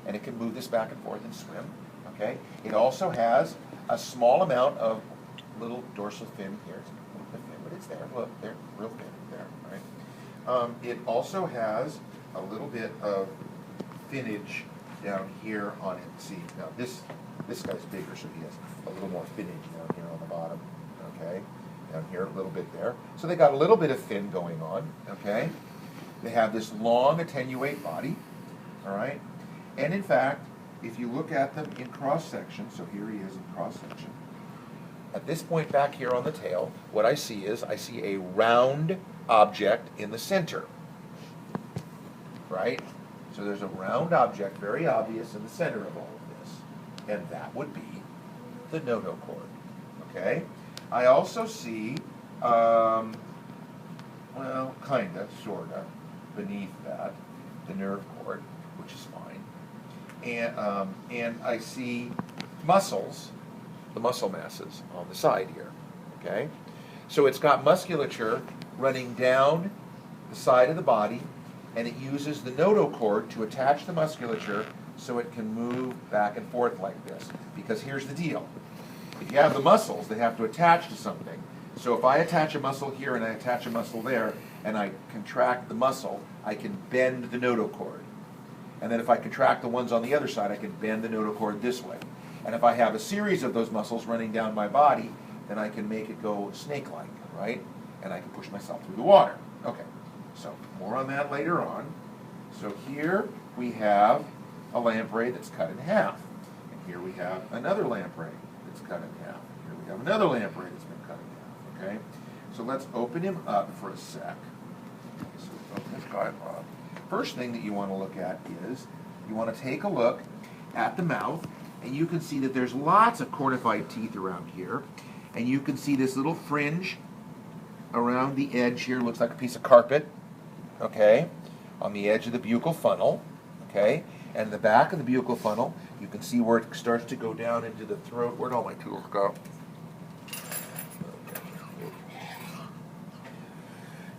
and it can move this back and forth and swim. Okay. It also has a small amount of little dorsal fin here. It's a little bit thin, but it's there. Look, they're real thin there. Right. It also has a little bit of finnage down here on it. See, now this guy's bigger, so he has a little more finnage down here on the bottom. Okay. Down here a little bit there. So they got a little bit of fin going on. Okay. They have this long attenuate body. All right. And in fact, if you look at them in cross-section, so here he is in cross-section, at this point back here on the tail, what I see is I see a round object in the center, right? So there's a round object, very obvious, in the center of all of this, and that would be the notochord, okay? I also see, well, kinda, sorta, beneath that, the nerve cord, which is fine. And I see muscles, the muscle masses on the side here, okay? So it's got musculature running down the side of the body, and it uses the notochord to attach the musculature so it can move back and forth like this. Because here's the deal. If you have the muscles, they have to attach to something. So if I attach a muscle here and I attach a muscle there, and I contract the muscle, I can bend the notochord. And then if I contract the ones on the other side, I can bend the notochord this way. And if I have a series of those muscles running down my body, then I can make it go snake-like, right? And I can push myself through the water. Okay, so more on that later on. So here we have a lamprey that's cut in half. And here we have another lamprey that's cut in half. Here we have another lamprey that's been cut in half, okay? So let's open him up for a sec. So open this guy up. First thing that you want to look at is you want to take a look at the mouth, and you can see that there's lots of cornified teeth around here, and you can see this little fringe around the edge here. Looks like a piece of carpet, okay, on the edge of the buccal funnel, okay, and in the back of the buccal funnel you can see where it starts to go down into the throat. Where'd all my tools go?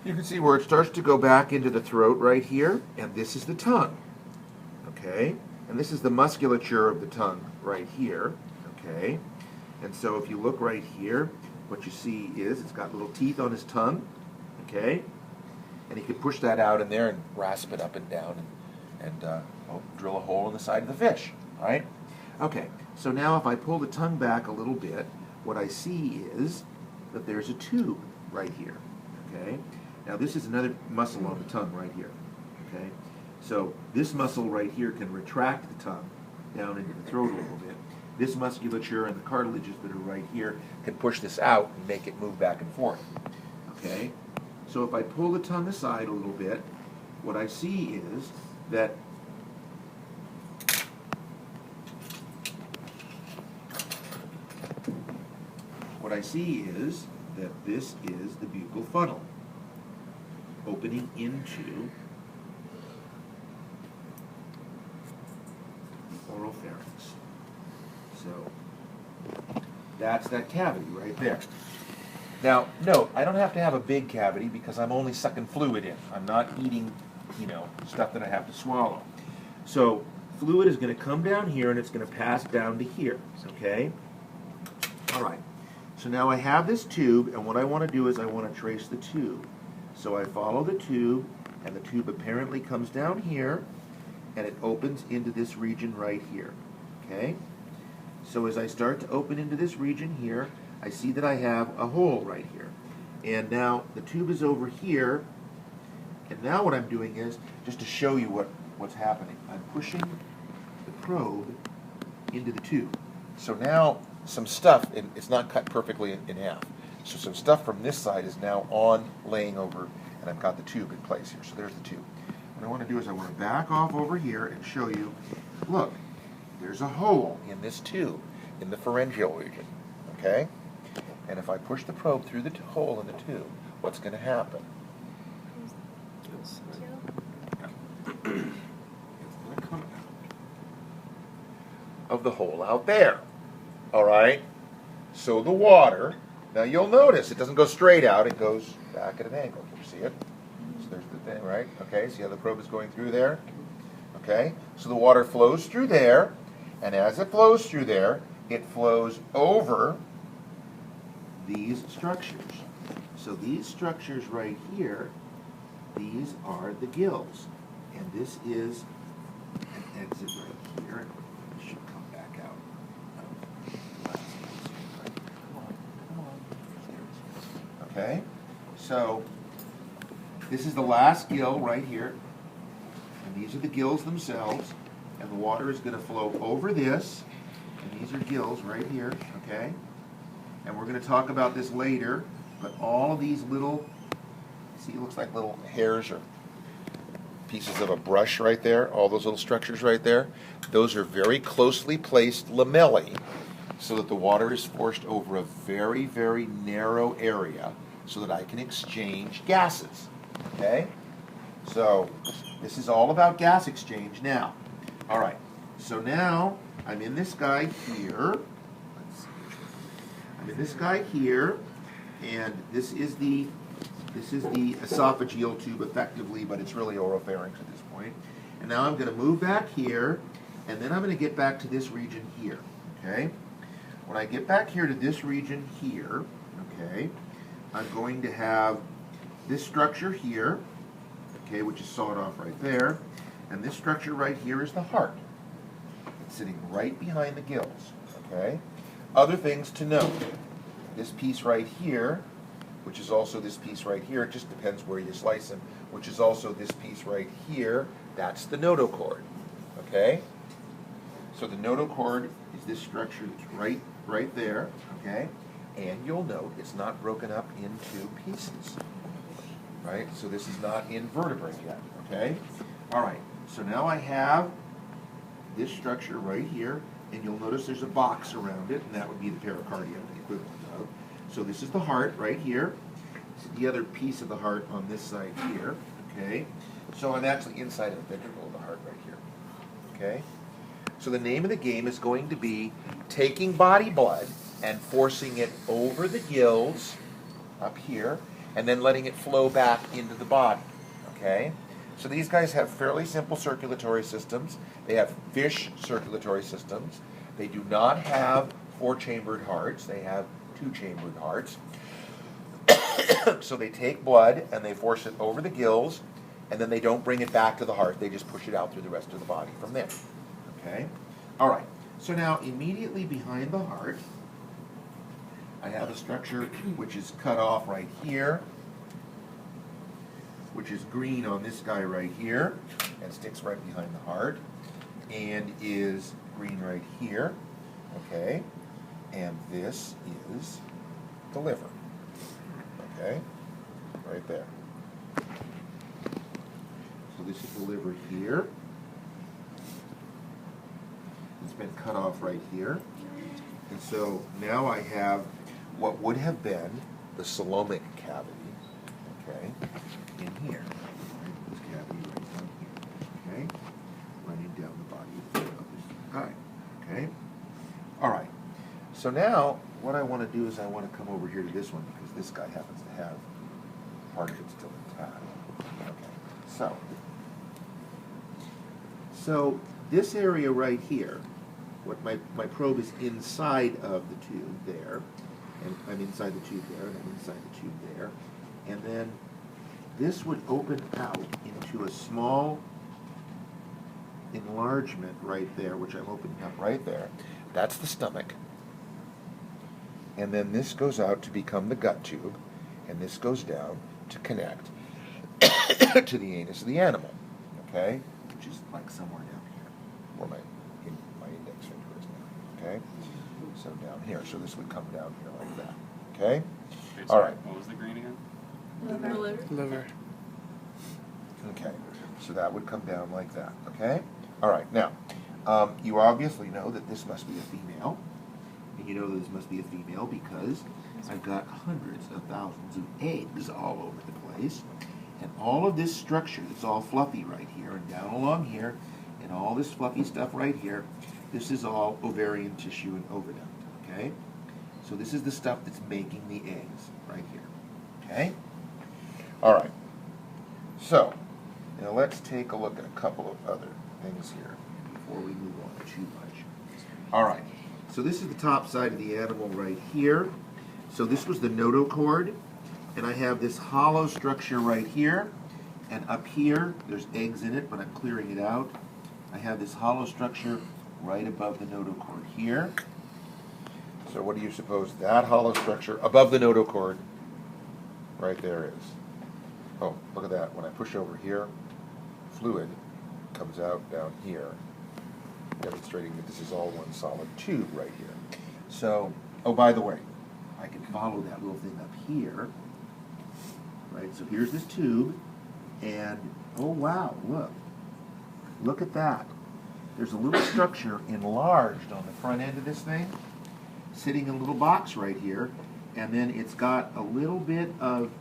You can see where it starts to go back into the throat right here, and this is the tongue, okay? And this is the musculature of the tongue right here, okay? And so if you look right here, what you see is it's got little teeth on his tongue, okay? And he can push that out in there and rasp it up and down and drill a hole in the side of the fish, right? Okay, so now if I pull the tongue back a little bit, what I see is that there's a tube right here, okay? Now this is another muscle on the tongue right here, okay? So this muscle right here can retract the tongue down into the throat a little bit. This musculature and the cartilages that are right here can push this out and make it move back and forth, okay? So if I pull the tongue aside a little bit, what I see is that this is the buccal funnel opening into the oropharynx. So that's that cavity right there. Now, note, I don't have to have a big cavity because I'm only sucking fluid in. I'm not eating, stuff that I have to swallow. So fluid is going to come down here and it's going to pass down to here, okay? All right. So now I have this tube, and what I want to do is I want to trace the tube. So I follow the tube, and the tube apparently comes down here, and it opens into this region right here, okay? So as I start to open into this region here, I see that I have a hole right here. And now the tube is over here, and now what I'm doing is, just to show you what's happening, I'm pushing the probe into the tube. So now some stuff, it's not cut perfectly in half. So some stuff from this side is now laying over, and I've got the tube in place here. So there's the tube. What I want to do is I want to back off over here and show you, look, there's a hole in this tube, in the pharyngeal region, okay? And if I push the probe through the hole in the tube, what's going to happen? It's going to come out of the hole out there, all right? So the water, now you'll notice it doesn't go straight out, it goes back at an angle. Can you see it? So there's the thing, right? Okay, see how the probe is going through there? Okay? So the water flows through there, and as it flows through there, it flows over these structures. So these structures right here, these are the gills. And this is an exit right here. It should come back out. Okay? So this is the last gill right here. And these are the gills themselves. And the water is going to flow over this. And these are gills right here. Okay? And we're going to talk about this later. But all of these little, see, it looks like little hairs or pieces of a brush right there, all those little structures right there, those are very closely placed lamellae so that the water is forced over a very, very narrow area so that I can exchange gases. Okay? So this is all about gas exchange now. All right. So now I'm in this guy here. Let's see. I'm in this guy here. And this is the esophageal tube effectively, but it's really oropharynx at this point. And now I'm going to move back here, and then I'm going to get back to this region here, okay? When I get back here to this region here, okay, I'm going to have this structure here, okay, which is sawed off right there, and this structure right here is the heart. It's sitting right behind the gills, okay? Other things to note. This piece right here, which is also this piece right here, it just depends where you slice them, which is also this piece right here, that's the notochord, okay? So the notochord is this structure that's right there, okay? And you'll note it's not broken up into pieces, right? So this is not in vertebrae yet, okay? All right, so now I have this structure right here, and you'll notice there's a box around it, and that would be the pericardium, the equivalent of. So this is the heart right here. This is the other piece of the heart on this side here, okay? So I'm actually inside of the ventricle of the heart right here, okay? So the name of the game is going to be taking body blood and forcing it over the gills up here, and then letting it flow back into the body, okay? So these guys have fairly simple circulatory systems. They have fish circulatory systems. They do not have four-chambered hearts. They have two-chambered hearts. So they take blood and they force it over the gills, and then they don't bring it back to the heart. They just push it out through the rest of the body from there. Okay? All right. So now immediately behind the heart, I have a structure which is cut off right here, which is green on this guy right here, and sticks right behind the heart, and is green right here, okay? And this is the liver, okay? Right there. So this is the liver here. It's been cut off right here. And so now I have what would have been the coelomic cavity, okay, in here. Right? This cavity right down here, okay? Running down the body of this guy, okay? All right. So now what I want to do is I want to come over here to this one because this guy happens to have part of it still intact. Okay. So this area right here, what my probe is inside of the tube there, and I'm inside the tube there, and I'm inside the tube there, and then this would open out into a small enlargement right there, which I'm opening up right there. That's the stomach. And then this goes out to become the gut tube, and this goes down to connect to the anus of the animal, okay? Which is like somewhere down here, where my index finger is now, okay? So down here, so this would come down here like that, okay? Wait, all right. What was the green again? Liver. Okay, so that would come down like that, okay? All right, now, you obviously know that this must be a female, and you know that this must be a female because I've got hundreds of thousands of eggs all over the place, and all of this structure that's all fluffy right here and down along here, and all this fluffy stuff right here, this is all ovarian tissue and oviduct, okay? So this is the stuff that's making the eggs right here, okay? All right, so now let's take a look at a couple of other things here before we move on too much. All right, so this is the top side of the animal right here. So this was the notochord, and I have this hollow structure right here, and up here, there's eggs in it, but I'm clearing it out. I have this hollow structure right above the notochord here. So what do you suppose that hollow structure above the notochord right there is? Oh, look at that. When I push over here, fluid comes out down here, demonstrating that this is all one solid tube right here. So, oh, by the way, I can follow that little thing up here. Right, so here's this tube, and oh wow, look at that. There's a little structure enlarged on the front end of this thing, sitting in a little box right here, and then it's got a little bit of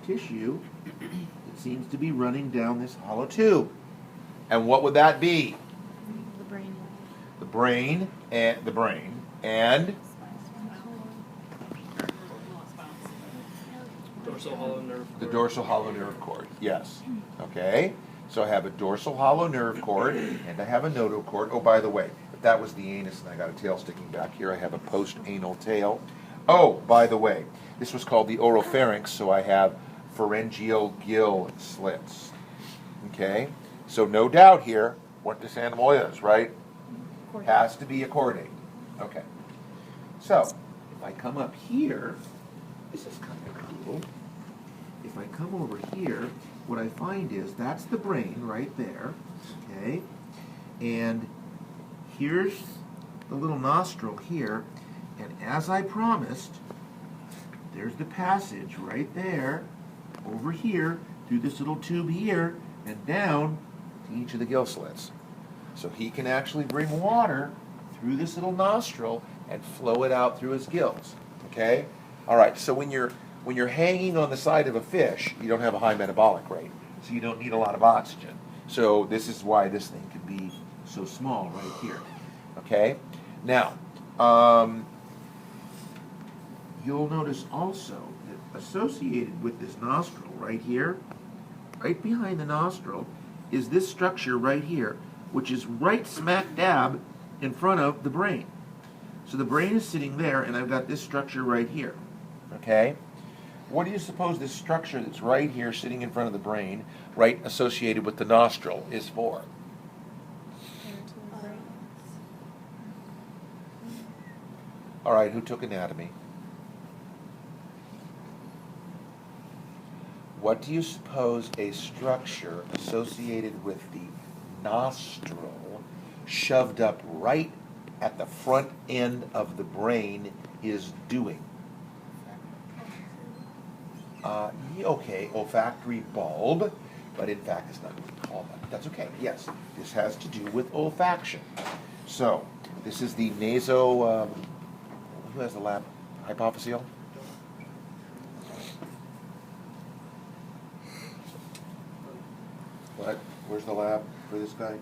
tissue that seems to be running down this hollow tube. And what would that be? The brain. The brain and Dorsal hollow nerve cord. the dorsal hollow nerve cord. Yes. Okay. So I have a dorsal hollow nerve cord and I have a notochord. Oh, by the way, if that was the anus and I got a tail sticking back here, I have a post-anal tail. Oh, by the way, this was called the oropharynx, so I have pharyngeal gill slits. Okay? So no doubt here what this animal is, right? Has to be a chordate. Okay. So, if I come up here, this is kind of cool. If I come over here, what I find is that's the brain right there, okay? And here's the little nostril here, and as I promised, there's the passage right there, over here, through this little tube here, and down to each of the gill slits. So he can actually bring water through this little nostril and flow it out through his gills, okay? All right, so when you're hanging on the side of a fish, you don't have a high metabolic rate, so you don't need a lot of oxygen. So this is why this thing can be so small right here, okay? Now, you'll notice also that associated with this nostril right here, right behind the nostril, is this structure right here, which is right smack dab in front of the brain. So the brain is sitting there, and I've got this structure right here, okay? What do you suppose this structure that's right here sitting in front of the brain, right associated with the nostril, is for? All right, who took anatomy? What do you suppose a structure associated with the nostril, shoved up right at the front end of the brain, is doing? Okay, olfactory bulb, but in fact it's not really called that. That's okay, yes. This has to do with olfaction. So, this is the who has the lab? Hypophyseal? What? Where's the lab for this guy?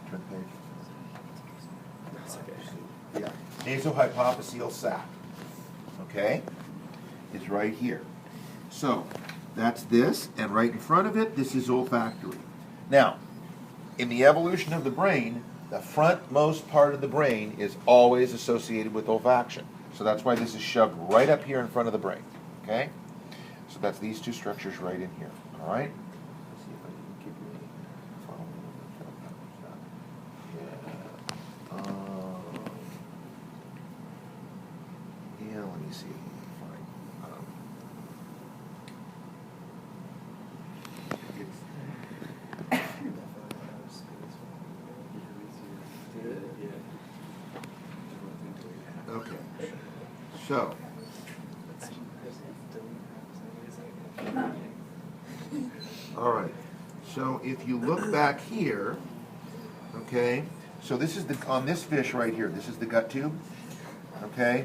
Turn the page. That's okay. Yeah, nasohypophyseal sac. Okay? It's right here. So, that's this, and right in front of it, this is olfactory. Now, in the evolution of the brain, the frontmost part of the brain is always associated with olfaction. So that's why this is shoved right up here in front of the brain. Okay? So that's these two structures right in here. All right? Let's see if I can give you a yeah, let me see. Okay. So, all right. So if you look back here, okay, so this is on this fish right here, this is the gut tube, okay?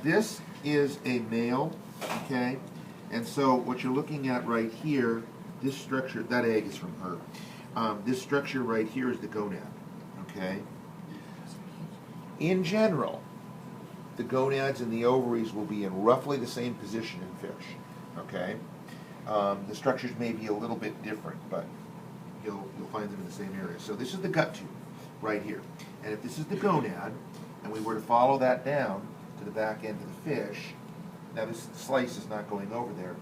This is a male, okay? And so what you're looking at right here, this structure, that egg is from her. This structure right here is the gonad, okay? In general, the gonads and the ovaries will be in roughly the same position in fish, okay? The structures may be a little bit different, but you'll find them in the same area. So this is the gut tube, right here. And if this is the gonad, and we were to follow that down to the back end of the fish, now this slice is not going over there,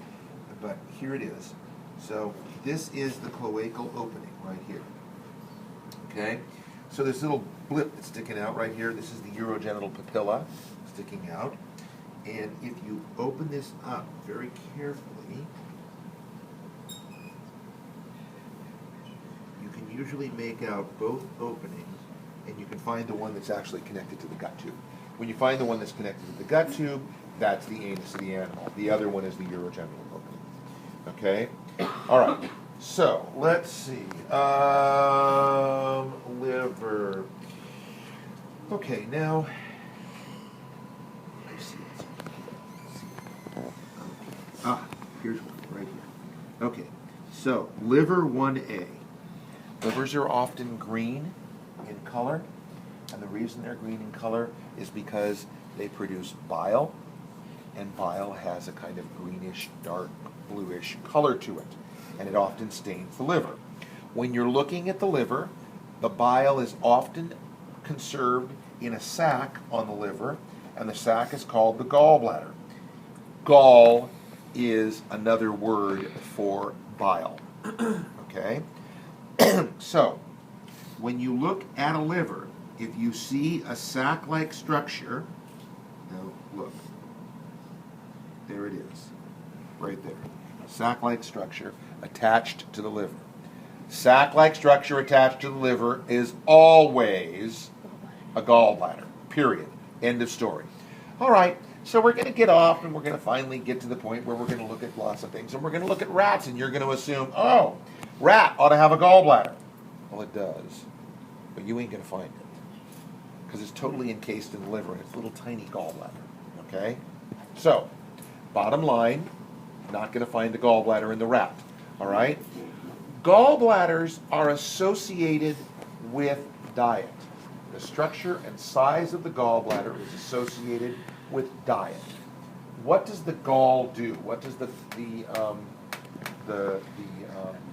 but here it is. So this is the cloacal opening right here. Okay? So this little blip that's sticking out right here, this is the urogenital papilla sticking out. And if you open this up very carefully, you can usually make out both openings, and you can find the one that's actually connected to the gut tube. When you find the one that's connected to the gut tube, that's the anus of the animal. The other one is the urogenital opening. Okay? All right. So, let's see. Liver. Okay, now, I see it. Here's one right here. Okay, so liver 1A. Livers are often green in color, and the reason they're green in color is because they produce bile, and bile has a kind of greenish, dark, bluish color to it, and it often stains the liver. When you're looking at the liver, the bile is often conserved in a sac on the liver, and the sac is called the gallbladder. Gall is another word for bile. Okay? So, when you look at a liver, if you see a sac-like structure, now look, there it is, right there. A sac-like structure attached to the liver. Sac-like structure attached to the liver is always a gallbladder, period. End of story. All right, so we're going to get off and we're going to finally get to the point where we're going to look at lots of things. And we're going to look at rats, and you're going to assume, oh, rat ought to have a gallbladder. Well, it does, but you ain't going to find it because it's totally encased in the liver and it's a little tiny gallbladder, okay? So, bottom line, not going to find the gallbladder in the rat, all right? Gallbladders are associated with diet. The structure and size of the gallbladder is associated with diet. What does the gall do? What does the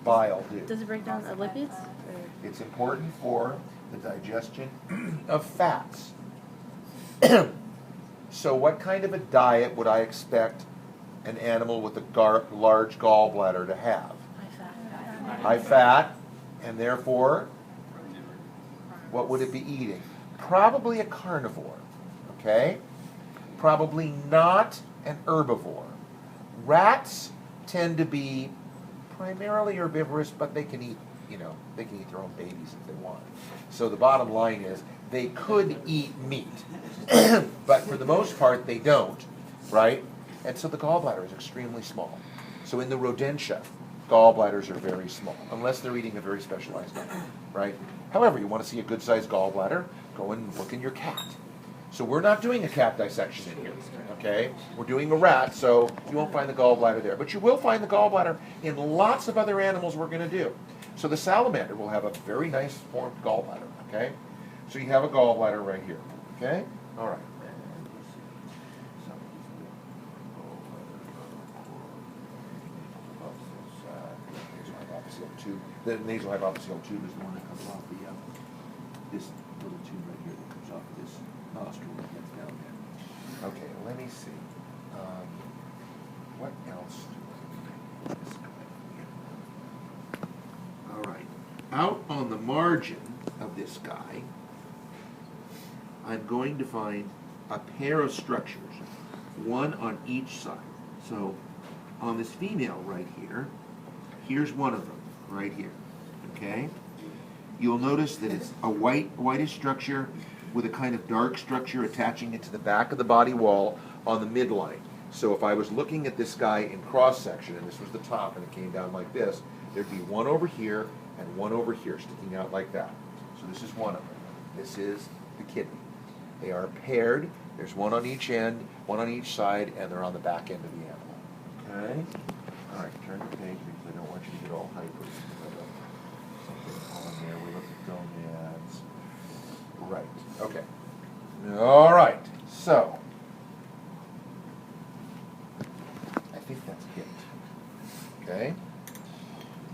bile do? Does it break down the lipids? It's important for the digestion of fats. So what kind of a diet would I expect an animal with a large gallbladder to have? High fat, and therefore, what would it be eating? Probably a carnivore, okay? Probably not an herbivore. Rats tend to be primarily herbivorous, but they can eat, they can eat their own babies if they want. So the bottom line is, they could eat meat, but for the most part, they don't, right? And so the gallbladder is extremely small. So in the rodentia, gallbladders are very small, unless they're eating a very specialized diet, right? However, you want to see a good-sized gallbladder, go and look in your cat. So we're not doing a cat dissection in here, okay? We're doing a rat, so you won't find the gallbladder there. But you will find the gallbladder in lots of other animals we're going to do. So the salamander will have a very nice formed gallbladder, okay? So you have a gallbladder right here, okay? All right. The nasal hypophyseal tube is the one that comes off this little tube right here that comes off this nostril that gets down there. Okay, let me see. What else do I need this guy here? All right. Out on the margin of this guy, I'm going to find a pair of structures, one on each side. So on this female right here, here's one of them. Right here, okay? You'll notice that it's a whitish structure with a kind of dark structure attaching it to the back of the body wall on the midline. So if I was looking at this guy in cross-section, and this was the top and it came down like this, there'd be one over here and one over here sticking out like that. So this is one of them. This is the kidney. They are paired. There's one on each end, one on each side, and they're on the back end of the animal. Okay? All right, turn the page because I don't want you to get all hyper. Something on there. We look at gonads. Right. Okay. All right. So, I think that's it. Okay.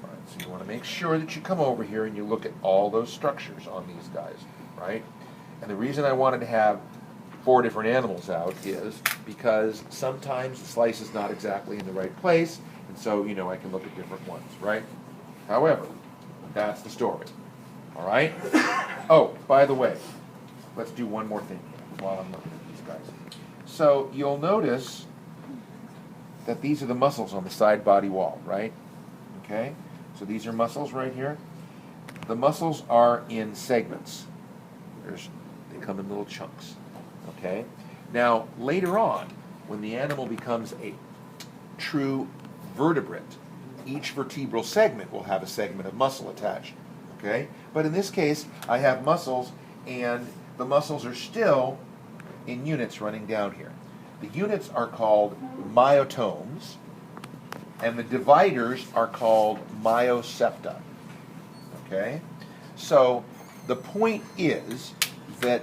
All right. So you want to make sure. sure that you come over here and you look at all those structures on these guys, right? And the reason I wanted to have 4 different animals out is because sometimes the slice is not exactly in the right place, and so, you know, I can look at different ones, right? However, that's the story, all right? Oh, by the way, let's do one more thing here while I'm looking at these guys. So you'll notice that these are the muscles on the side body wall, right? Okay, so these are muscles right here. The muscles are in segments. They come in little chunks, okay? Now, later on, when the animal becomes a true vertebrate, each vertebral segment will have a segment of muscle attached, okay? But in this case, I have muscles, and the muscles are still in units running down here. The units are called myotomes, and the dividers are called myosepta, okay? So the point is that